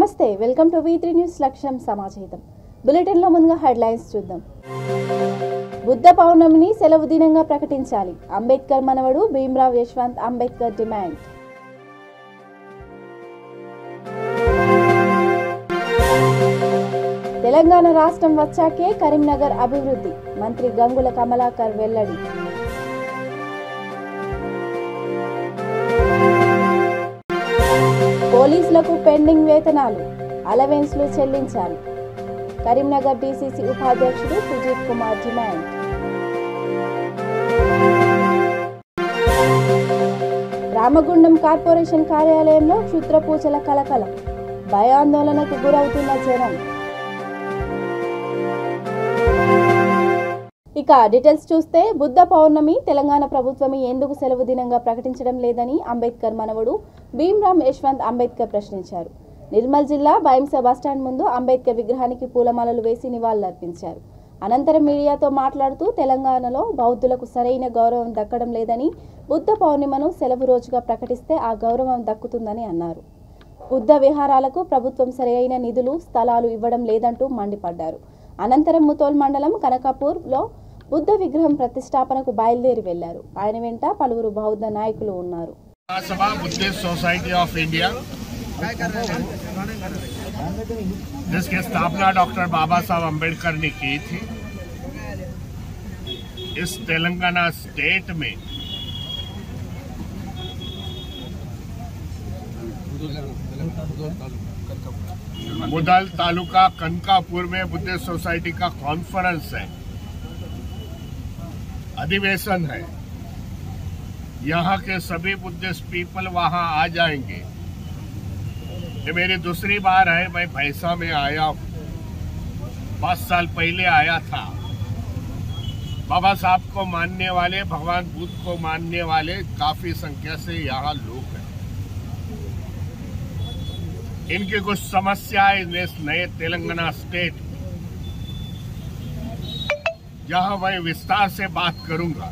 నమస్తే welcome to V3 news లక్ష్యం సమాచారం బులెటిన్ లో ముందుగా హెడ్లైన్స్ చూద్దాం. బుద్ధ పౌర్ణమిని సెలవు దినంగా ప్రకటించాలి. అంబేద్కర్ మనవడు భీమ్రావ్ యశ్వంత్ అంబేద్కర్ డిమాండ్. తెలంగాణ రాష్ట్రం వచ్చాకే కరీంనగర్ అభివృద్ధి మంత్రి గంగుల కమలాకర్ వెల్లడి. పోలీసులకు పెండింగ్ వేతనాలు అలవెన్స్లు చెల్లించాలి. కరీంనగర్ డీసీసీ ఉపాధ్యక్షుడు సుజిత్ కుమార్ డిమాండ్. రామగుండం కార్పొరేషన్ కార్యాలయంలో క్షుద్ర పూజల కలకలం, భయాందోళనకు గురవుతున్న జనం. ఇక డీటెయిల్స్ చూస్తే బుద్ధ పౌర్ణమి తెలంగాణ ప్రభుత్వం ఎందుకు సెలవు దినంగా ప్రకటించడం లేదని అంబేద్కర్ మనవడు భీమ్రావ్ యశ్వంత్ అంబేద్కర్ ప్రశ్నించారు. నిర్మల్ జిల్లా బైంస బస్టాండ్ ముందు అంబేద్కర్ విగ్రహానికి పూలమాలలు వేసి నివాళులర్పించారు. అనంతరం మీడియాతో మాట్లాడుతూ తెలంగాణలో బౌద్ధులకు సరైన గౌరవం దక్కడం లేదని, బుద్ధ పౌర్ణిమను సెలవు రోజుగా ప్రకటిస్తే ఆ గౌరవం దక్కుతుందని అన్నారు. బుద్ధ విహారాలకు ప్రభుత్వం సరైన నిధులు స్థలాలు ఇవ్వడం లేదంటూ మండిపడ్డారు. అనంతరం ముతోల్ మండలం కనకాపూర్లో బుద్ధ విగ్రహం ప్రతిష్టాపనకు బయలుదేరి వెళ్లారు. ఆయన వెంట పలువురు బౌద్ధ నాయకులు ఉన్నారు. बुद्धिस्ट सोसाइटी ऑफ इंडिया जिसकी स्थापना डॉक्टर बाबा साहब अम्बेडकर ने की थी, इस तेलंगाना स्टेट में मुदल तालुका कनकापुर में बुद्धिस्ट सोसाइटी का कॉन्फ्रेंस है, अधिवेशन है. यहाँ के सभी बुद्धिस्ट पीपल वहाँ आ जाएंगे. ये मेरी दूसरी बार है. मैं भैंसा में आया हूँ, 5 साल पहले आया था. बाबा साहब को मानने वाले, भगवान बुद्ध को मानने वाले काफी संख्या से यहाँ लोग हैं. इनकी कुछ समस्याएं इस नए तेलंगाना स्टेट जहाँ मैं विस्तार से बात करूंगा,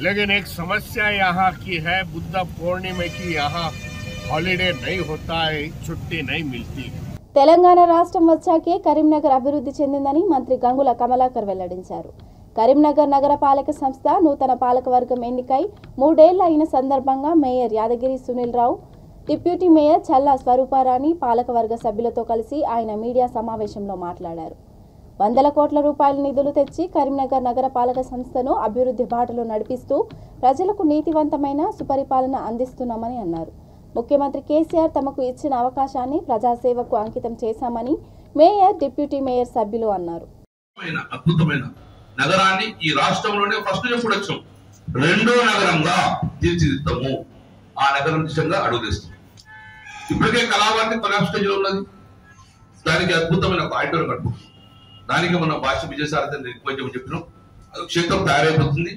लेकिन एक समस्या यहाँ की है, बुद्ध पूर्णिमा की यहाँ हॉलीडे नहीं होता है, छुट्टी नहीं मिलती है. తెలంగాణ రాష్ట్రం వచ్చాకే కరీంనగర్ అభివృద్ధి చెందిందని మంత్రి గంగుల కమలాకర్ వెల్లడించారు. కరీంనగర్ నగరపాలక సంస్థ నూతన పాలకవర్గం ఎన్నికై 3 ఏళ్ల అయిన సందర్భంగా mayor Yadagiri Sunil Rao, deputy mayor చల్లా స్వరూపారాణి పాలకవర్గ సభ్యులతో కలిసి ఆయన మీడియా సమావేశంలో మాట్లాడారు. 100 కోట్ల రూపాయల నిధులు తెచ్చి కరీంనగర్ నగరపాలక సంస్థను అభివృద్ధి బాటలో నడిపిస్తూ ప్రజలకు నీతివంతమైన సుపరిపాలన అందిస్తున్నామని అన్నారు. ముఖ్యమంత్రి కేసీఆర్ తమకు ఇచ్చిన అవకాశాన్ని ప్రజాసేవకు అంకితం చేశామని మేయర్, డిప్యూటీ మేయర్ సభ్యులు అన్నారు. అద్భుతమైన నగరాన్ని ఈ రాష్ట్రంలోనే ఫస్ట్ చూడొచ్చు, రెండో నగరంగా తీర్చిదిద్దాము. ఆ నగరం దిశగా అడుగులేస్తాం. ఇప్పటికే కళావారిని కొలాబ్ స్టేజ్ లో ఉన్నది. దానికి అద్భుతమైన ఒక ఆడిటోరియం కట్టుకుంటాం. దానికి మన భాష విజయసారథిని రిక్వెస్ట్ చెప్పినాం. అది క్షేత్రం తయారైపోతుంది.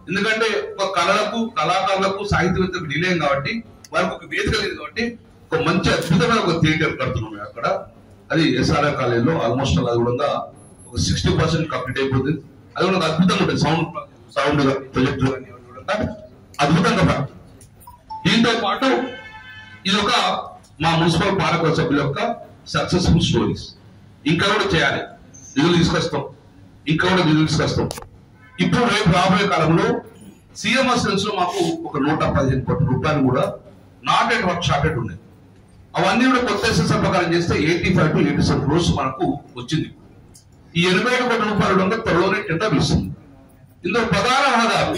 ఎందుకంటే ఒక కళలకు, కళాకారులకు, సాహిత్యవేత్తలకు నిలయం కాబట్టి, వారికి ఒక వేదిక లేదు కాబట్టి ఒక మంచి అద్భుతమైన ఒక థియేటర్ కడుతున్నాం అక్కడ. అది SRR కాలేజీలో ఆల్మోస్ట్ అది కూడా ఒక 60% కంప్లీట్ అయిపోతుంది. అది కూడా అద్భుతంగా ఉంటుంది. సౌండ్ ప్రొజెక్ట్ అద్భుతంగా. దీంతో పాటు ఇది ఒక మా మున్సిపల్ పాలక సభ్యుల యొక్క సక్సెస్ఫుల్ స్టోరీస్. ఇంకా కూడా చేయాలి, నిధులు తీసుకొస్తాం, ఇంకా కూడా నిధులు తీసుకొస్తాం. ఇప్పుడు రేపు రాబోయే కాలంలో CMS లో మాకు ఒక 115 కోట్ల రూపాయలు కూడా నాట్ ఎట్ వర్క్ షార్టెడ్ ఉన్నాయి. అవన్నీ కూడా కొత్త SSR ప్రకారం చేస్తే 85 to 87 crores మనకు వచ్చింది. ఈ 87 కోట్ల రూపాయలు త్వరలోనే టెండర్ ఇస్తుంది. ఇందులో ప్రధాన ఆధారం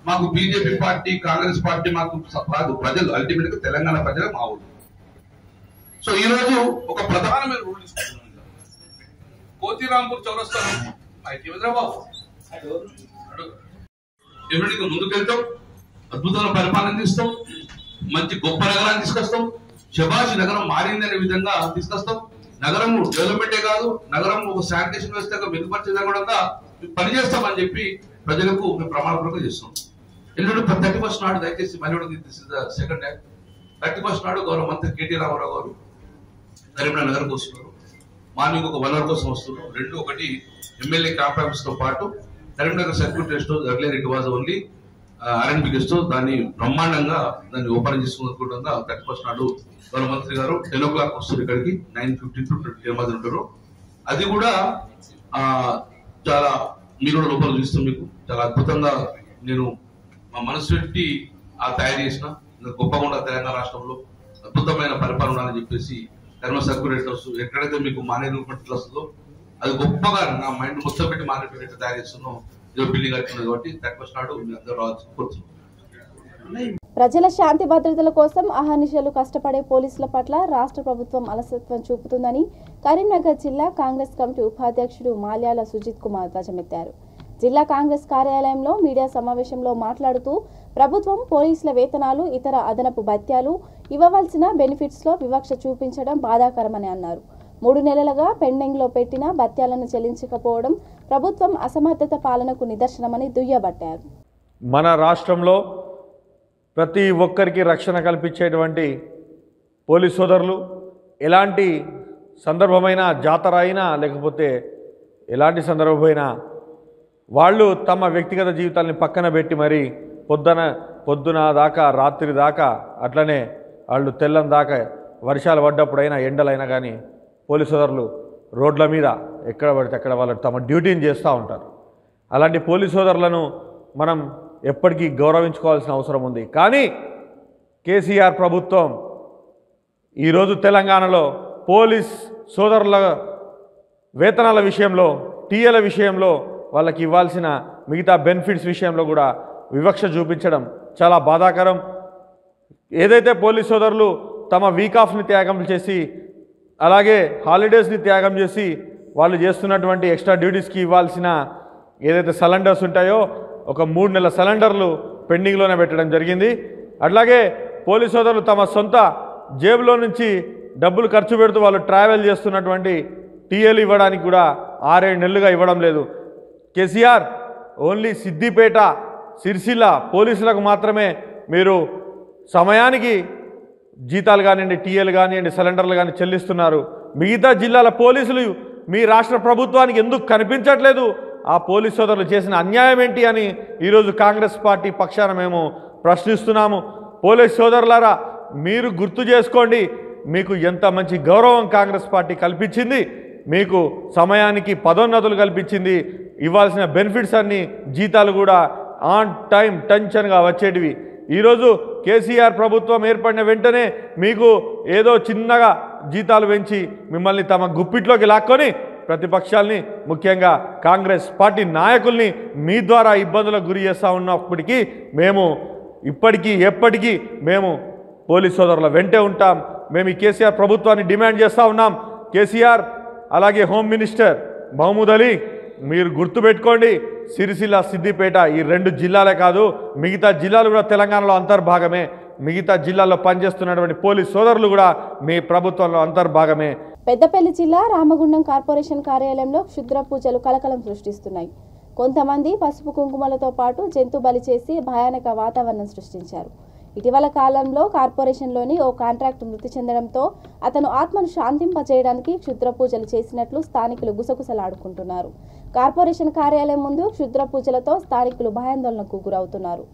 మాకు బీజేపీ పార్టీ, కాంగ్రెస్ పార్టీ మాకు కాదు, ప్రజలు అల్టిమేట్ గా తెలంగాణ ప్రజలు మా ఊరు. సో ఈ రోజు ఒక ప్రధానమైన రూల్ తీసుకుంటున్నాం. కోతిరాంపూర్ చౌరస్తా ఎవరికి ముందుకెళ్తాం, అద్భుతమైన పరిపాలన తీస్తాం, మంచి గొప్ప నగరాన్ని తీసుకొస్తాం, శబాషి నగరం మారింది అనే విధంగా తీసుకొస్తాం. నగరం డెవలప్మెంటే కాదు, నగరం ఒక శానిటేషన్ వ్యవస్థగా మెరుగుపరిచే కూడా పనిచేస్తామని చెప్పి ప్రజలకు మేము ప్రమాణపూర్వకం చేస్తున్నాం. ఎందుకంటే 31st నాడు దయచేసి మళ్ళీ సెకండ్ 31st నాడు గౌరవ మంత్రి కేటీ రామారావు గారు కరీంనగర్ నగరకు వస్తున్నారు. మార్నింగ్ ఒక 1 hour కోసం వస్తున్నారు. 2 ఒకటి ఎమ్మెల్యే క్యాంప్ ఆఫీస్ తో పాటు Karimnagar circuit rest house earlier it was only ఆర్ఎన్బికిస్తూ దాన్ని బ్రహ్మాండంగా దాన్ని ఓపెన్ చేసుకున్నట్టుగా 31st నాడు గౌరవ మంత్రి గారు 10 o'clock వస్తారు ఇక్కడికి 9:15 to 10 మధ్య ఉంటారు. అది కూడా చాలా మీరు కూడా లోపల చూస్తాం, మీకు చాలా అద్భుతంగా నేను మా మనసు పెట్టి తయారు చేసిన గొప్పగా తెలంగాణ రాష్ట్రంలో అద్భుతమైన పరిపాలన అని చెప్పేసి థర్మల్ సర్క్యులేటర్స్ ఎక్కడైతే మీకు మానేజ్మెంట్ వస్తుందో అది గొప్పగా నా మైండ్ మొత్తం పెట్టి మానేజ్మెంట్ తయారు చేస్తున్నాం. ఇదో బిల్డింగ్ కట్టుకున్నది కాబట్టి 31st నాడు మీ అందరూ రావచ్చు. ప్రజల శాంతి భద్రతల కోసం అహర్నిశలు కష్టపడే పోలీసుల పట్ల రాష్ట్ర ప్రభుత్వం అలసత్వం చూపుతుందని కరీంనగర్ జిల్లా కాంగ్రెస్ కమిటీ ఉపాధ్యక్షుడు మాల్యాల సుజిత్ కుమార్ ధ్వజమెత్తారు. జిల్లా కాంగ్రెస్ కార్యాలయంలో మీడియా సమావేశంలో మాట్లాడుతూ ప్రభుత్వం పోలీసుల వేతనాలు, ఇతర అదనపు భత్యాలు, ఇవ్వవలసిన బెనిఫిట్స్లో వివక్ష చూపించడం బాధాకరమని అన్నారు. 3 నెలలుగా పెండింగ్లో పెట్టిన భత్యాలను చెల్లించకపోవడం ప్రభుత్వం అసమర్థత పాలనకు నిదర్శనమని దుయ్యబట్టారు. మన రాష్ట్రంలో ప్రతి ఒక్కరికి రక్షణ కల్పించేటువంటి పోలీస్ సోదరులు ఎలాంటి సందర్భమైనా, జాతర అయినా లేకపోతే ఎలాంటి సందర్భమైనా వాళ్ళు తమ వ్యక్తిగత జీవితాలని పక్కన పెట్టి మరి పొద్దున దాకా రాత్రి దాకా అట్లనే వాళ్ళు తెల్లం దాకా వర్షాలు పడ్డప్పుడైనా ఎండలైనా కానీ పోలీస్ సోదరులు రోడ్ల మీద ఎక్కడ పడితే అక్కడ వాళ్ళు తమ డ్యూటీని చేస్తూ ఉంటారు. అలాంటి పోలీస్ సోదరులను మనం ఎప్పటికీ గౌరవించుకోవాల్సిన అవసరం ఉంది. కానీ కేసీఆర్ ప్రభుత్వం ఈరోజు తెలంగాణలో పోలీస్ సోదరుల వేతనాల విషయంలో, టీఏల విషయంలో, వాళ్ళకి ఇవ్వాల్సిన మిగతా బెనిఫిట్స్ విషయంలో కూడా వివక్ష చూపించడం చాలా బాధాకరం. ఏదైతే పోలీస్ సోదరులు తమ వీక్ ఆఫ్ని త్యాగం చేసి అలాగే హాలిడేస్ని త్యాగం చేసి వాళ్ళు చేస్తున్నటువంటి ఎక్స్ట్రా డ్యూటీస్కి ఇవ్వాల్సిన ఏదైతే సిలిండర్స్ ఉంటాయో ఒక 3 నెలల సిలిండర్లు పెండింగ్లోనే పెట్టడం జరిగింది. అట్లాగే పోలీస్ సోదరులు తమ సొంత జేబులో నుంచి డబ్బులు ఖర్చు పెడుతూ వాళ్ళు ట్రావెల్ చేస్తున్నటువంటి టీఏలు ఇవ్వడానికి కూడా 6-7 నెలలుగా ఇవ్వడం లేదు. కేసీఆర్ ఓన్లీ సిద్దిపేట, సిరిసిల్ల పోలీసులకు మాత్రమే మీరు సమయానికి జీతాలు కానివ్వండి, టీఏలు కానివ్వండి, సిలిండర్లు కానీ చెల్లిస్తున్నారు. మిగతా జిల్లాల పోలీసులు మీ రాష్ట్ర ప్రభుత్వానికి ఎందుకు కనిపించట్లేదు? ఆ పోలీస్ సోదరులు చేసిన అన్యాయం ఏంటి అని ఈరోజు కాంగ్రెస్ పార్టీ పక్షాన మేము ప్రశ్నిస్తున్నాము. పోలీస్ సోదరులారా, మీరు గుర్తు చేసుకోండి, మీకు ఎంత మంచి గౌరవం కాంగ్రెస్ పార్టీ కల్పించింది, మీకు సమయానికి పదోన్నతులు కల్పించింది, ఇవ్వాల్సిన బెనిఫిట్స్ అన్ని జీతాలు కూడా ఆన్ టైం టెన్షన్గా వచ్చేటివి. ఈరోజు కేసీఆర్ ప్రభుత్వం ఏర్పడిన వెంటనే మీకు ఏదో చిన్నగా జీతాలు పెంచి మిమ్మల్ని తమ గుప్పిట్లోకి లాక్కొని ప్రతిపక్షాల్ని, ముఖ్యంగా కాంగ్రెస్ పార్టీ నాయకుల్ని మీ ద్వారా ఇబ్బందులకు గురి చేస్తూ ఉన్నప్పటికీ మేము ఇప్పటికీ ఎప్పటికీ మేము పోలీస్ సోదరుల వెంటే ఉంటాం. మేము ఈ కేసీఆర్ ప్రభుత్వాన్ని డిమాండ్ చేస్తూ ఉన్నాం. కేసీఆర్ అలాగే హోమ్ మినిస్టర్ మహమూద్ అలీ, మీరు గుర్తుపెట్టుకోండి, సిరిసిల్ల, సిద్దిపేట ఈ 2 జిల్లాలే కాదు, మిగతా జిల్లాలు కూడా తెలంగాణలో అంతర్భాగమే. మిగతా జిల్లాల్లో పనిచేస్తున్నటువంటి పోలీస్ సోదరులు కూడా మీ ప్రభుత్వంలో అంతర్భాగమే. పెద్దపల్లి జిల్లా రామగుండం కార్పొరేషన్ కార్యాలయంలో క్షుద్ర పూజలు కలకలం సృష్టిస్తున్నాయి. కొంతమంది పసుపు కుంకుమలతో పాటు జంతు బలి చేసి భయానక వాతావరణం సృష్టించారు. ఇటీవల కాలంలో కార్పొరేషన్లోని ఓ కాంట్రాక్ట్ మృతి చెందడంతో అతను ఆత్మను శాంతింపజేయడానికి క్షుద్ర పూజలు చేసినట్లు స్థానికులు గుసగుసలాడుకుంటున్నారు. కార్పొరేషన్ కార్యాలయం ముందు క్షుద్ర పూజలతో స్థానికులు భయాందోళనకు గురవుతున్నారు.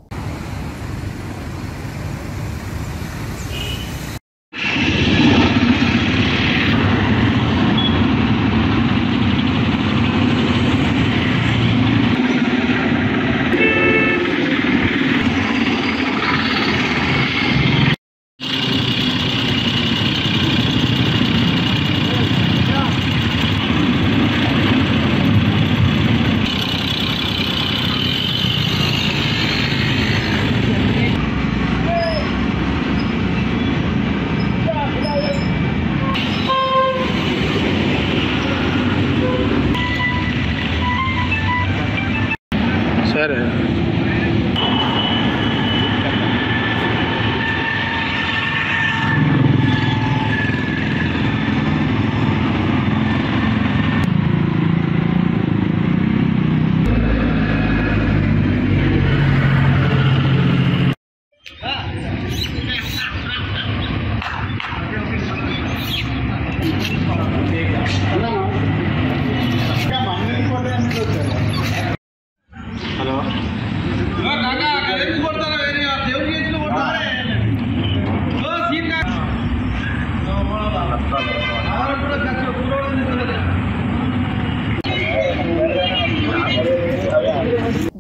लगता नहीं।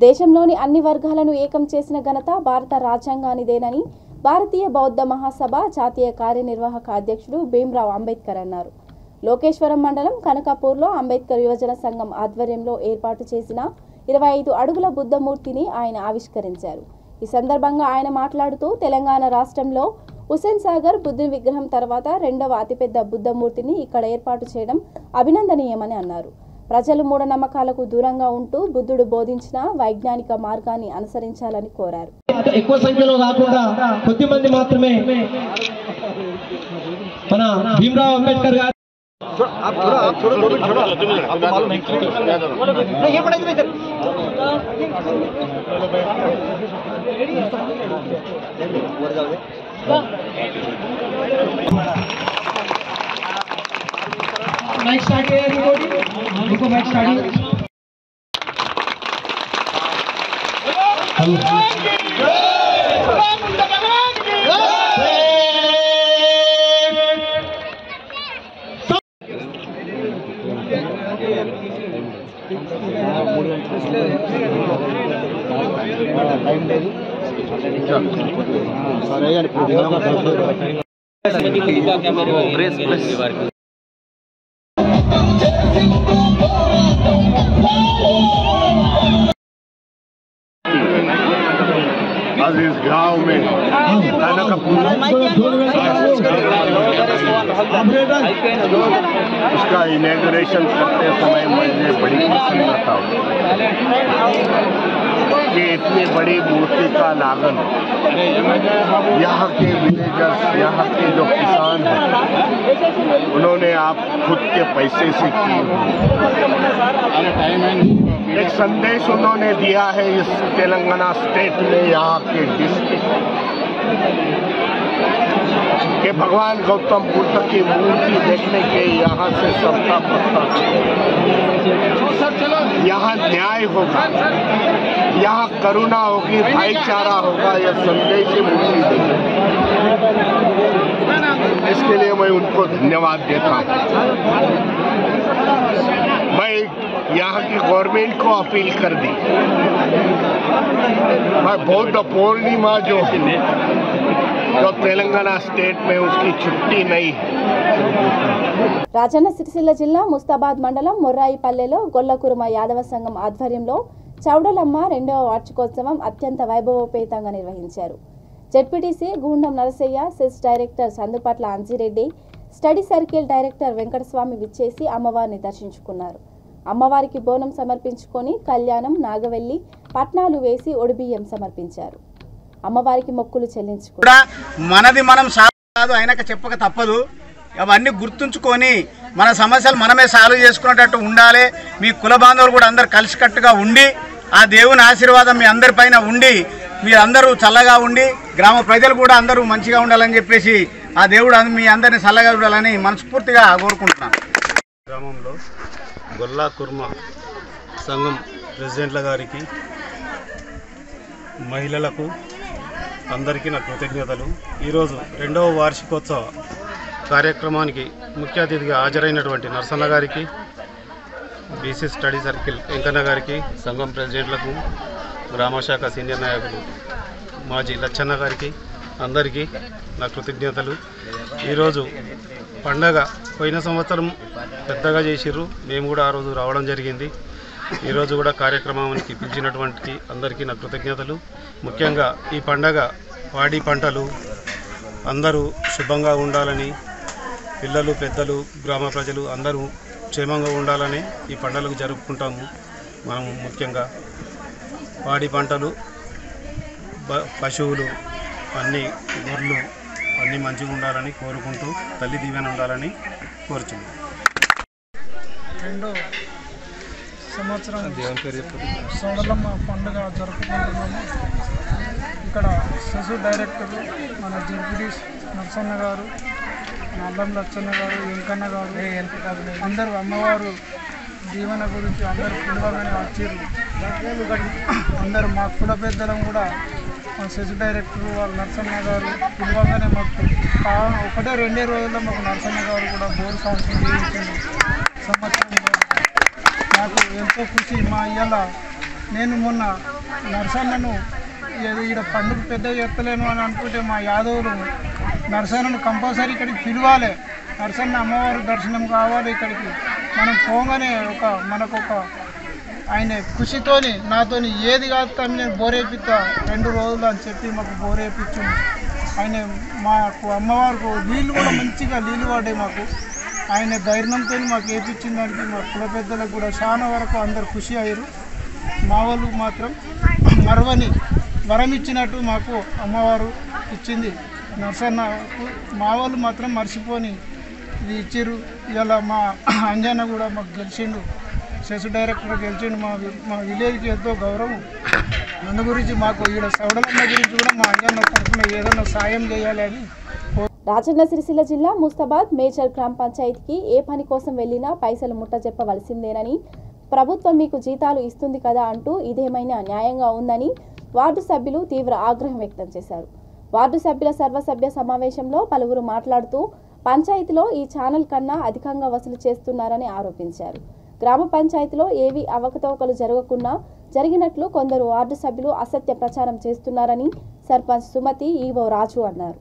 దేశంలోని అన్ని వర్గాలను ఏకం చేసిన ఘనత భారత రాజ్యాంగానిదేనని భారతీయ బౌద్ధ మహాసభ జాతీయ కార్యనిర్వాహక అధ్యక్షుడు భీమ్రావ్ అంబేద్కర్ అన్నారు. లోకేశ్వరం మండలం కనకాపూర్లో అంబేద్కర్ యువజన సంఘం ఆధ్వర్యంలో ఏర్పాటు చేసిన 25 అడుగుల బుద్ధమూర్తిని ఆయన ఆవిష్కరించారు. ఈ సందర్భంగా ఆయన మాట్లాడుతూ తెలంగాణ రాష్ట్రంలో హుస్సేన్ సాగర్ బుద్ధుని విగ్రహం తర్వాత రెండవ అతిపెద్ద బుద్ధమూర్తిని ఇక్కడ ఏర్పాటు చేయడం అభినందనీయమని అన్నారు. ప్రజలు మూఢనమ్మకాలకు దూరంగా ఉంటూ బుద్ధుడు బోధించిన వైజ్ఞానిక మార్గాన్ని అనుసరించాలని కోరారు. ఎక్కువ సంఖ్యలో కాకుండా కొద్ది మంది మాత్రమే మన భీమ్రావ్ అంబేద్కర్ గారు माइक स्टार्ट है रिकॉर्डिंग रुको माइक स्टार्ट आज इस गांव में उसका इनॉग्रेशन करते समय मुझे बड़ी प्रसन्नता हुई कि इतनी बड़ी मूर्ति का लागन यहाँ के विलेजर्स, यहाँ के जो किसान हैं, उन्होंने आप खुद के पैसे से की। एक संदेश उन्होंने दिया है इस तेलंगाना स्टेट में, यहाँ के डिस्ट्रिक्ट कि भगवान गौतम बुद्ध की मूर्ति देखने के यहाँ से सबका पता, यहाँ न्याय होगा, यहाँ करुणा होगी, भाईचारा होगा, यह संदेश मूर्ति देगी। इसके लिए मैं उनको धन्यवाद देता हूँ। मैं यहाँ की गवर्नमेंट को अपील कर दी, बौद्ध पूर्णिमा जो तेलंगाना स्टेट में उसकी छुट्टी नहीं है। రాజన్న సిరిసిల్ల జిల్లా ముస్తాబాద్ మండలం మొర్రాయిపల్లెలో గొల్లకురుమ యాదవ సంఘం ఆధ్వర్యంలో చౌడలమ్మ 2వ వార్షికోత్సవం అత్యంత వైభవోపేతంగా నిర్వహించారు. ZPTC Goondam Narasaiah, CESS director Sandupatla Anjireddy, study circle director Venkataswamy విచ్చేసి అమ్మవారిని దర్శించుకున్నారు. అమ్మవారికి బోనం సమర్పించుకొని కళ్యాణం, నాగవెల్లి, పట్నాలు వేసి ఒడిబియ్యం సమర్పించారు. అమ్మవారికి మొక్కులు చెల్లించుకున్నారు. మనది మనం కాదు ఆయనకు చెప్పక తప్పదు. అవన్నీ గుర్తుంచుకొని మన సమస్యలు మనమే సాల్వ్ చేసుకునేటట్టు ఉండాలి. మీ కుల బాంధవులు కూడా అందరు కలిసికట్టుగా ఉండి ఆ దేవుని ఆశీర్వాదం మీ అందరిపైన ఉండి మీరందరూ చల్లగా ఉండి గ్రామ ప్రజలు కూడా అందరూ మంచిగా ఉండాలని చెప్పేసి ఆ దేవుడు మీ అందరినీ చల్లగా ఉండాలని మనస్ఫూర్తిగా కోరుకుంటున్నాను. గ్రామంలో గొల్లా కుర్మ సంఘం ప్రెసిడెంట్ల గారికి, మహిళలకు అందరికీ నా కృతజ్ఞతలు. ఈరోజు 2వ వార్షికోత్సవ కార్యక్రమానికి ముఖ్య అతిథిగా హాజరైనటువంటి నరసన్న గారికి, బీసీ స్టడీ సర్కిల్ వెంకన్న గారికి, సంఘం ప్రెసిడెంట్లకు, గ్రామశాఖ సీనియర్ నాయకులు మాజీ లచ్చన్న గారికి అందరికీ నా కృతజ్ఞతలు. ఈరోజు పండగ పోయిన సంవత్సరం పెద్దగా చేసిర్రు, మేము కూడా ఆ రోజు రావడం జరిగింది. ఈరోజు కూడా కార్యక్రమానికి పిలిచినటువంటి అందరికీ నా కృతజ్ఞతలు. ముఖ్యంగా ఈ పండగ పాడి పంటలు అందరూ శుభంగా ఉండాలని, పిల్లలు పెద్దలు గ్రామ ప్రజలు అందరూ క్షేమంగా ఉండాలని ఈ పండుగలు జరుపుకుంటాము. మనం ముఖ్యంగా పాడి పంటలు, పశువులు అన్నీ, గొర్రెలు అన్నీ మంచిగా ఉండాలని కోరుకుంటూ తల్లి దీవెన ఉండాలని కోరుచున్నాం. 2వ సంవత్సరం సోడలమ్మ పండుగ జరుపుకుంటున్నాము. ఇక్కడ శశు డైరెక్టర్ మన జడ్పీటీ నరసన్న గారు, అల్లం లచ్చన్న గారు, వెంకన్న గారు అందరూ అమ్మవారు దీవెన గురించి అందరూ పిలవగానే వచ్చారు. అందరూ మా కుల పెద్దలం కూడా మా సెస్ డైరెక్టర్ వాళ్ళ నరసన్న గారు పిలవగానే మాకు ఒకటే 2 రోజుల్లో మాకు నరసన్న గారు కూడా బోర్ శాంక్షన్ చేయించారు సంవత్సరంలో. నాకు ఎంతో ఖుషి. మా ఇవాళ నేను మొన్న నరసన్నను ఈడ పండుగ పెద్దగా ఎత్తలేను అని అనుకుంటే మా యాదవులు నరసన్నను కంపల్సరీ ఇక్కడికి పిలవాలి, నరసన్న అమ్మవారి దర్శనం కావాలి ఇక్కడికి. మనం పోగానే మనకొక ఆయన ఖుషితోని నాతోని ఏది కాదు కానీ నేను బోరేపిస్తా 2 రోజులు అని చెప్పి మాకు బోరేపించింది ఆయన. మాకు అమ్మవారికి నీళ్ళు కూడా మంచిగా నీళ్ళు పడ్డాయి మాకు. ఆయన ధైర్యంతో మాకు వేయించిన దానికి మా కుల పెద్దలకు కూడా చాలా వరకు అందరు ఖుషి అయ్యారు. మా వాళ్ళు మాత్రం మరవని వరం ఇచ్చినట్టు మాకు అమ్మవారు ఇచ్చింది నరసన్నకు. మా వాళ్ళు మాత్రం మర్చిపోని ఇది ఇచ్చారు. ఇలా మా అంజన్న కూడా మాకు గెలిచిండు, సెస్ డైరెక్టర్ గెలిచిండు. మా విలేజ్కి ఎంతో గౌరవం. అందు గురించి మాకు ఈడ సవడలమ్మ గురించి కూడా మా అంజన్న తరఫున ఏదైనా సాయం చేయాలి అని. రాజన్న సిరిసిల్ల జిల్లా ముస్తాబాద్ మేజర్ గ్రామ పంచాయతీకి ఏ పని కోసం వెళ్ళినా పైసలు ముట్టజెప్పవలసిందేనని, ప్రభుత్వం మీకు జీతాలు ఇస్తుంది కదా అంటూ ఇదేమైనా న్యాయంగా ఉందని వార్డు సభ్యులు తీవ్ర ఆగ్రహం వ్యక్తం చేశారు. వార్డు సభ్యుల సర్వసభ్య సమావేశంలో పలువురు మాట్లాడుతూ పంచాయతీలో ఈ ఛానల్ కన్నా అధికంగా వసూలు చేస్తున్నారని ఆరోపించారు. గ్రామ పంచాయతీలో ఏవి అవకతవకలు జరగకుండా జరిగినట్లు కొందరు వార్డు సభ్యులు అసత్య ప్రచారం చేస్తున్నారని సర్పంచ్ సుమతి ఈవో రాజు అన్నారు.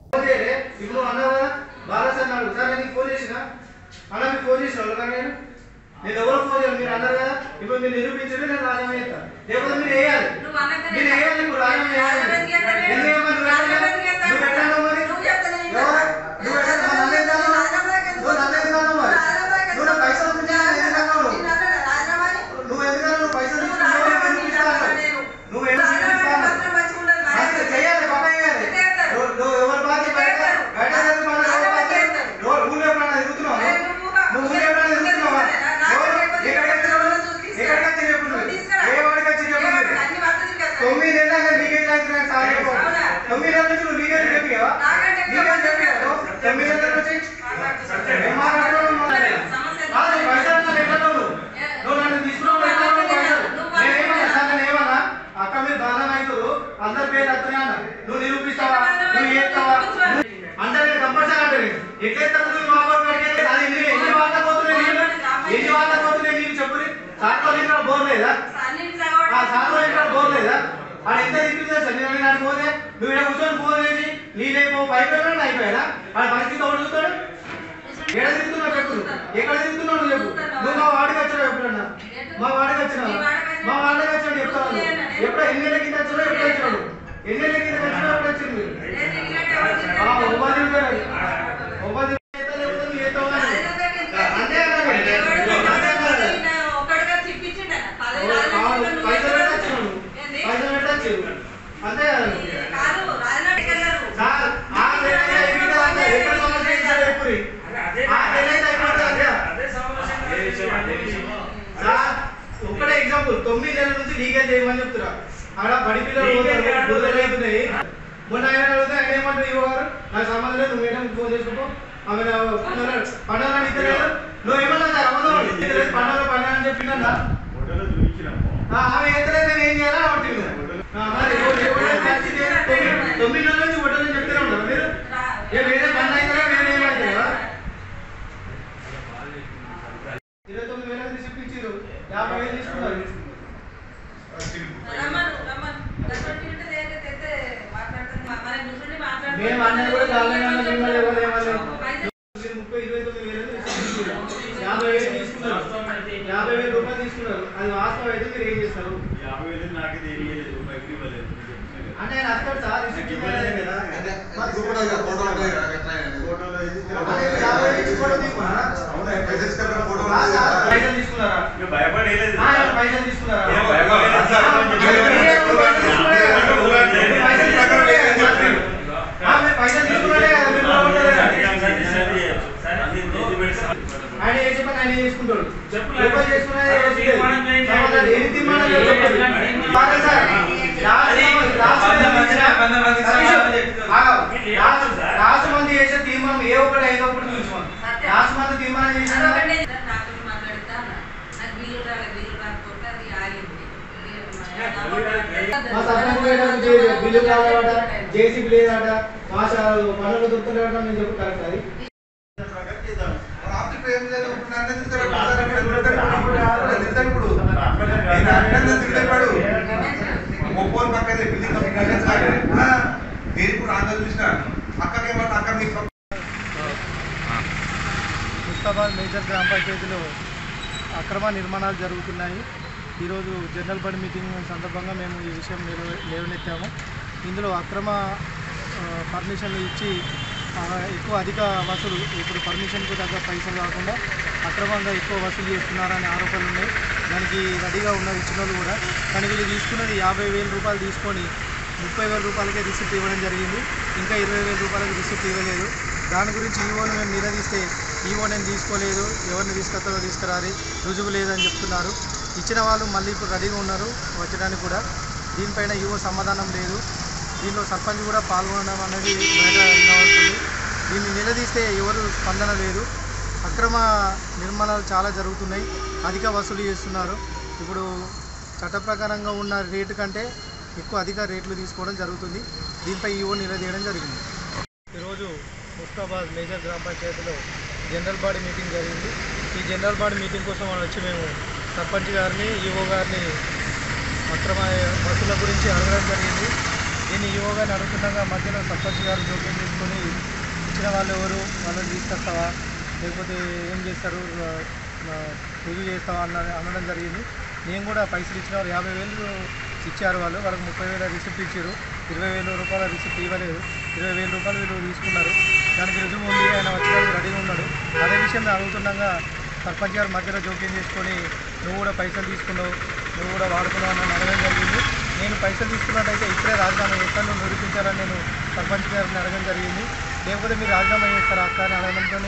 ఒక్కడే ఎగ్జాంపుల్ 9 నెలల నుంచి లీగల్ చేయమని చెప్తున్నా. అక్కడ బడి పిల్లలు అవుతున్నాయి. మొన్న ఆయన అడిగితే ఆయన ఏమంటారు, ఇవ్వగారు నాకు సంబంధం లేదు, నువ్వు మేడం ఫోన్ చేసుకో, ఆమె పండుగ ఇద్దరు నువ్వు ఏమన్నా పండుగ అని చెప్పినా ఆమె ఎత్తలేదు, నేను ఏం చేయాలా పడుతుంది. 9 నెలల నుంచి హోటల్ చెప్తూనే ఉన్నారు మీరు. వేరే పని అవుతారా, వేరే ఏమవుతారా? 29,000 రిసిప్ట్ ఇచ్చారు, 50,000 తీసుకున్నారు. మేము అన్నది కూడా చాలా 50,000 తీసుకున్నారు, 50,000 రూపాయలు తీసుకున్నారు. అది వాస్తవం అయితే మీరు ఏం చేస్తారు? 50,000 నాకే తెలియలేదు, అంటే ఆయన వస్తాడు సార్, రిసిప్ట్ ఇవ్వలేదు కదా. పైసలు తీసుకున్నారా? భయపడలేదు, పైసలు తీసుకున్నారా? పైసలు తీసుకున్నారే ఆయన ఏం చెప్పని ఆయన చేసుకుంటాడు, రాసు మంది చేసే తీర్మానం ఏ ఒక్కటి అయినప్పుడు చూసుకోండి. రాసు మంది తీర్మానం చేసిన మా సర్పంచ్ బిల్లు కావాలట, జేసీబీ లేదట, మా పనులు దొరుకుతున్నాడట, నేను చెప్పు కరెక్ట్ అది. ముస్తాబాద్ మేజర్ గ్రామ పంచాయతీలో అక్రమ నిర్మాణాలు జరుగుతున్నాయి. ఈరోజు జనరల్ బడి మీటింగ్ సందర్భంగా మేము ఈ విషయం లేవనెత్తాము. ఇందులో అక్రమ పర్మిషన్లు ఇచ్చి ఎక్కువ అధిక వసూలు, ఇప్పుడు పర్మిషన్కు తగ్గ పైసలు కాకుండా అక్రమంగా ఎక్కువ వసూలు చేస్తున్నారనే ఆరోపణలు ఉన్నాయి. దానికి రెడీగా ఉన్నారు ఇచ్చిన వాళ్ళు కూడా. కానీ వీళ్ళు తీసుకున్నది 50,000 రూపాయలు తీసుకొని 30,000 రూపాయలకే రిసిప్ట్ ఇవ్వడం జరిగింది. ఇంకా 20,000 రూపాయలకి రిసిప్ట్ ఇవ్వలేదు. దాని గురించి ఈవోని మేము నిలదీస్తే ఈవో నేను తీసుకోలేదు, ఎవరిని తీసుకొస్తారో తీసుకురాలి, రుజువు లేదని చెప్తున్నారు. ఇచ్చిన వాళ్ళు మళ్ళీ ఇప్పుడు రెడీగా ఉన్నారు వచ్చడానికి కూడా. దీనిపైన ఈవో సమాధానం లేదు. దీనిలో సర్పంచ్ కూడా పాల్గొనడం అనేది బయట వినవస్తుంది. దీన్ని నిలదీస్తే ఎవరు స్పందన లేదు. అక్రమ నిర్మాణాలు చాలా జరుగుతున్నాయి, అధిక వసూలు చేస్తున్నారు. ఇప్పుడు చట్ట ప్రకారంగా ఉన్న రేటు కంటే ఎక్కువ అధిక రేట్లు తీసుకోవడం జరుగుతుంది. దీనిపై ఈవో నిలదీయడం జరిగింది. ఈరోజు ముస్తాబాద్ మేజర్ గ్రామ పంచాయతీలో జనరల్ బాడీ మీటింగ్ జరిగింది. ఈ జనరల్ బాడీ మీటింగ్ కోసం వచ్చి మేము సర్పంచ్ గారిని, ఈవో గారిని అక్రమ వసూల గురించి అడగడం జరిగింది. దీన్ని ఈవో గారిని అడుగుతుండగా మధ్యలో సర్పంచ్ గారు జోక్యం చేసుకొని ఇచ్చిన వాళ్ళు ఎవరు, వాళ్ళని తీసుకొస్తావా లేకపోతే ఏం చేస్తారు, రుజువు చేస్తావా అనడం జరిగింది. నేను కూడా పైసలు ఇచ్చిన వాళ్ళు 50,000 ఇచ్చారు. వాళ్ళకి 30,000 రిసిప్ట్ ఇచ్చారు. 20,000 రూపాయల రిసిప్ట్ ఇవ్వలేదు. 20,000 రూపాయలు వీళ్ళు తీసుకున్నారు. దానికి రుజువు ఉంది, ఆయన వచ్చడానికి రెడీగా ఉన్నాడు. అదే విషయం అడుగుతుండగా సర్పంచ్ గారు మధ్యలో జోక్యం చేసుకొని నువ్వు కూడా పైసలు తీసుకున్నావు, నువ్వు కూడా వాడుకున్నావు అని అడగడం జరిగింది. నేను పైసలు తీసుకున్నట్టయితే ఇప్పుడే రాజీనామా చేస్తాను, నువ్వు నిరూపించాలని నేను సర్పంచ్ గారిని అడగడం జరిగింది. లేకపోతే మీరు రాజీనామా చేస్తారా అక్క అని అడగడంతో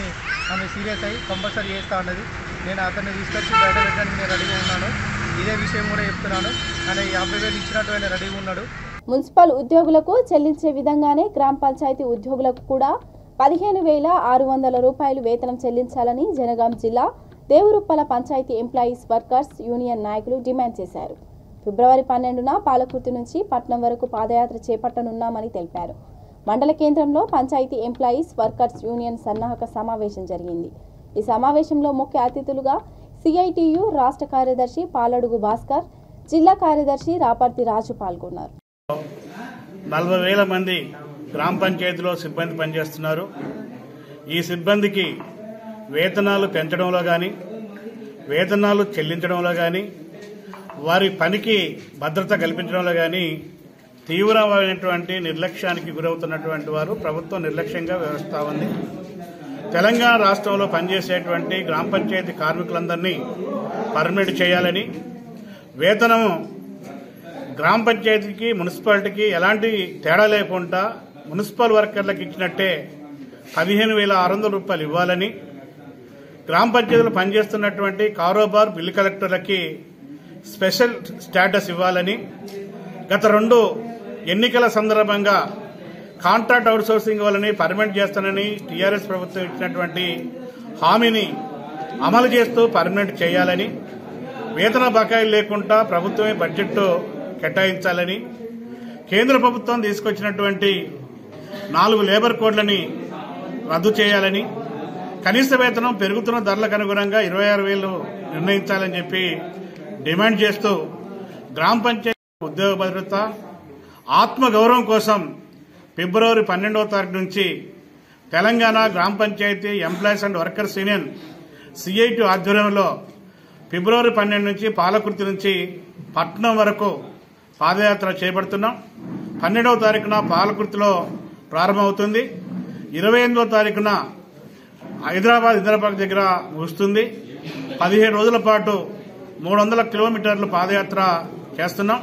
ఆమె సీరియస్ అయ్యి కంపల్సరీ చేస్తా అన్నది. నేను అతన్ని తీసుకొచ్చి బయట పెట్టడానికి నేను రెడీగా ఉన్నాను. ఇదే విషయం కూడా చెప్తున్నాను. ఆయన 50,000 ఇచ్చినట్టు ఆయన రెడీగా ఉన్నాడు. మున్సిపల్ ఉద్యోగులకు చెల్లించే విధంగానే గ్రామ పంచాయతీ ఉద్యోగులకు కూడా 15,600 రూపాయలు వేతనం చెల్లించాలని జనగాం జిల్లా Devaruppula panchayat employees workers union నాయకులు డిమాండ్ చేశారు. ఫిబ్రవరి 12న పాలకుర్తి నుంచి పట్నం వరకు పాదయాత్ర చేపట్టనున్నామని తెలిపారు. మండల కేంద్రంలో పంచాయతీ ఎంప్లాయీస్ వర్కర్స్ యూనియన్ సన్నాహక సమావేశం జరిగింది. ఈ సమావేశంలో ముఖ్య అతిథులుగా సిఐటియు రాష్ట్ర కార్యదర్శి పాలడుగు భాస్కర్, జిల్లా కార్యదర్శి రాపర్తి రాజు పాల్గొన్నారు. 40,000 మంది గ్రామ పంచాయతీలో సిబ్బంది పనిచేస్తున్నారు. ఈ సిబ్బందికి వేతనాలు పెంచడంలో కానీ, వేతనాలు చెల్లించడంలో కానీ, వారి పనికి భద్రత కల్పించడంలో కానీ తీవ్రమైనటువంటి నిర్లక్ష్యానికి గురవుతున్నటువంటి వారు ప్రభుత్వం నిర్లక్ష్యంగా వ్యవహరిస్తూ ఉంది. తెలంగాణ రాష్ట్రంలో పనిచేసేటువంటి గ్రామ పంచాయతీ కార్మికులందరినీ పర్మనెంట్ చేయాలని, వేతనము గ్రామ పంచాయతీకి మున్సిపాలిటీకి ఎలాంటి తేడా లేకుండా మున్సిపల్ వర్కర్లకు ఇచ్చినట్టే 15,600 రూపాయలు ఇవ్వాలని, గ్రామ పంచాయతీలో పనిచేస్తున్నటువంటి కారోబార్ బిల్లు కలెక్టర్లకి స్పెషల్ స్టేటస్ ఇవ్వాలని, గత 2 ఎన్నికల సందర్భంగా కాంట్రాక్ట్ అవుట్సోర్సింగ్ వలని పర్మనెంట్ చేస్తానని టీఆర్ఎస్ ప్రభుత్వం ఇచ్చినటువంటి హామీని అమలు చేస్తూ పర్మనెంట్ చేయాలని, వేతన బకాయిలు లేకుండా ప్రభుత్వమే బడ్జెట్ కేటాయించాలని, కేంద్ర ప్రభుత్వం తీసుకొచ్చినటువంటి 4 లేబర్ కోడ్లని రద్దు చేయాలని, కనీస వేతనం పెరుగుతున్న ధరలకు అనుగుణంగా 26,000 నిర్ణయించాలని చెప్పి డిమాండ్ చేస్తూ గ్రామ పంచాయతీ ఉద్యోగ భద్రత, ఆత్మగౌరవం కోసం ఫిబ్రవరి 12వ తారీఖు నుంచి తెలంగాణ గ్రామ panchayat employees and workers union CIT ఆధ్వర్యంలో ఫిబ్రవరి 12 నుంచి పాలకుర్తి నుంచి పట్నం వరకు పాదయాత్ర చేపడుతున్నాం. 12వ తారీఖున పాలకుర్తిలో ప్రారంభమవుతుంది. 28వ తారీఖున హైదరాబాద్ ఇంద్రపార్క్ దగ్గర ముగుస్తుంది. 15 రోజుల పాటు 300 కిలోమీటర్లు పాదయాత్ర చేస్తున్నాం.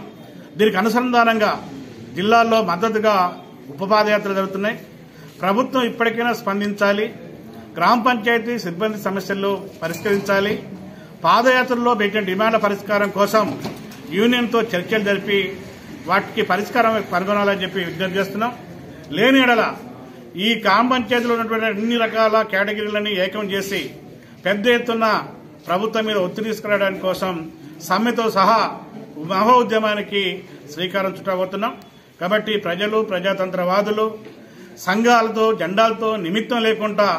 దీనికి అనుసంధానంగా జిల్లాల్లో మద్దతుగా ఉప పాదయాత్ర జరుగుతున్నాయి. ప్రభుత్వం ఇప్పటికైనా స్పందించాలి, గ్రామ పంచాయతీ సిబ్బంది సమస్యలు పరిష్కరించాలి, పాదయాత్రలో పెట్టిన డిమాండ్ల పరిష్కారం కోసం యూనియన్తో చర్చలు జరిపి వాటికి పరిష్కారం కనుగొనాలని చెప్పి విజ్ఞప్తి చేస్తున్నాం. లేని ఎడల ఈ గ్రామ పంచాయతీలో ఉన్నటువంటి అన్ని రకాల కేటగిరీలని ఏకం చేసి పెద్ద ఎత్తున ప్రభుత్వం మీద ఒత్తిడి తీసుకురావడానికి కోసం సమ్మెతో సహా మహా ఉద్యమానికి శ్రీకారం చుట్టబోతున్నాం. కాబట్టి ప్రజలు, ప్రజాతంత్రవాదులు సంఘాలతో, జెండాలతో నిమిత్తం లేకుండా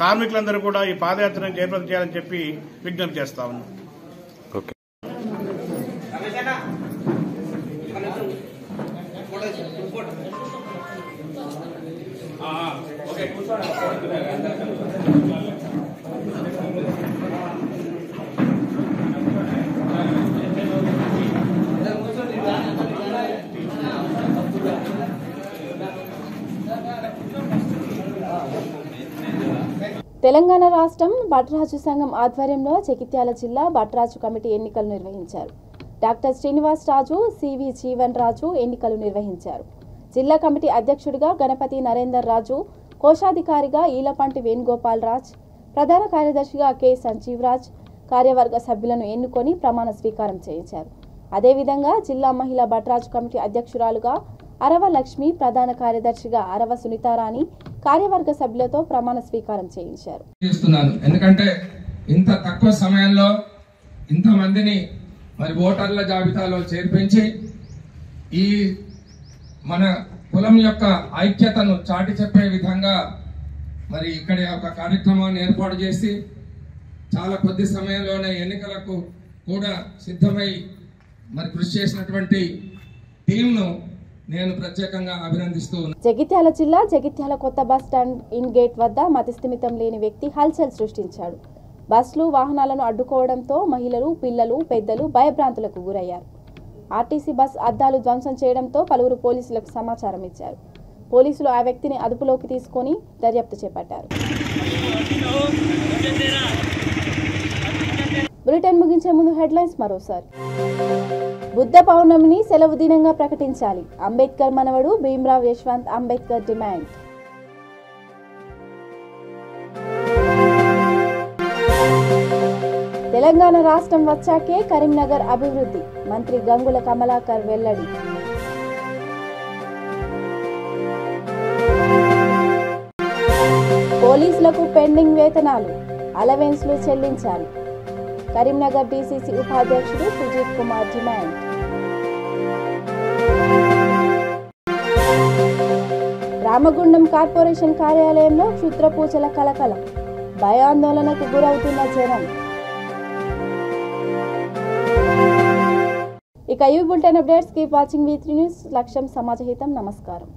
కార్మికులందరూ కూడా ఈ పాదయాత్రను జయప్రదం చేయాలని చెప్పి విజ్ఞప్తి చేస్తా ఉన్నాం. తెలంగాణ రాష్ట్రం భట్రాజు సంఘం ఆధ్వర్యంలో జగిత్యాల జిల్లా భట్రాజు కమిటీ ఎన్నికలు నిర్వహించారు. డాక్టర్ శ్రీనివాస్ రాజు, సివి జీవన్ రాజు ఎన్నికలు నిర్వహించారు. జిల్లా కమిటీ అధ్యక్షుడిగా గణపతి నరేందర్ రాజు, కోశాధికారిగా ఈలపంటి వేణుగోపాల్ రాజ్, ప్రధాన కార్యదర్శిగా కె సంజీవ్ రాజ్ కార్యవర్గ సభ్యులను ఎన్నుకొని ప్రమాణ స్వీకారం చేయించారు. అదేవిధంగా జిల్లా మహిళా భట్రాజు కమిటీ అధ్యక్షురాలుగా అరవ లక్ష్మి, ప్రధాన కార్యదర్శిగా అరవ సునీతారాణి కార్యవర్గ సభ్యులతో ప్రమాణ స్వీకారం చేయించారు. ఎందుకంటే ఇంత తక్కువ సమయంలో ఇంతమందిని మరి ఓటర్ల జాబితాలో చేర్పించి ఈ మన కులం యొక్క ఐక్యతను చాటి చెప్పే విధంగా మరి ఇక్కడ ఒక కార్యక్రమాన్ని ఏర్పాటు చేసి చాలా కొద్ది సమయంలోనే ఎన్నికలకు కూడా సిద్ధమై మరి కృషి చేసినటువంటి టీంను నేను ప్రత్యేకంగా అభినందిస్తూ ఉన్నాను. జగిత్యాల జిల్లా జగిత్యాల కొత్త బస్ స్టాండ్ ఇన్ గేట్ వద్ద మతిస్థిమితం లేని వ్యక్తి హల్చల్ సృష్టించాడు. బస్సులు, వాహనాలను అడ్డుకోవడంతో మహిళలు, పిల్లలు, పెద్దలు భయభ్రాంతులకు గురయ్యారు. ఆర్టీసీ బస్ అద్దాలు ధ్వంసం చేయడంతో పలువురు పోలీసులకు సమాచారం ఇచ్చారు. పోలీసులు ఆ వ్యక్తిని అదుపులోకి తీసుకొని దర్యాప్తు చేపట్టారు. బులెటిన్ ముగించే ముందు హెడ్లైన్స్ మరోసారి. బుద్ధ పౌర్ణమిని సెలవు దినంగా ప్రకటించాలి. అంబేద్కర్ మనవడు భీమ్రావ్ యశ్వంత్ అంబేద్కర్ డిమాండ్. తెలంగాణ రాష్ట్రం వచ్చాకే కరీంనగర్ అభివృద్ధి, మంత్రి గంగుల కమలాకర్ వెల్లడి. పోలీసులకు పెండింగ్ వేతనాలు, అలవెన్స్లు చెల్లించాలి. కరీంనగర్ డీసీసీ ఉపాధ్యక్షుడు సుజీత్ కుమార్ డిమాండ్. రామగుండం కార్పొరేషన్ కార్యాలయంలో క్షుద్ర పూజల కలకలం, భయాందోళనకు గురవుతున్న జనం. ఇక ఈ bulletin updates keep watching V3 news. లక్ష్యం సమాజహితం. నమస్కారం.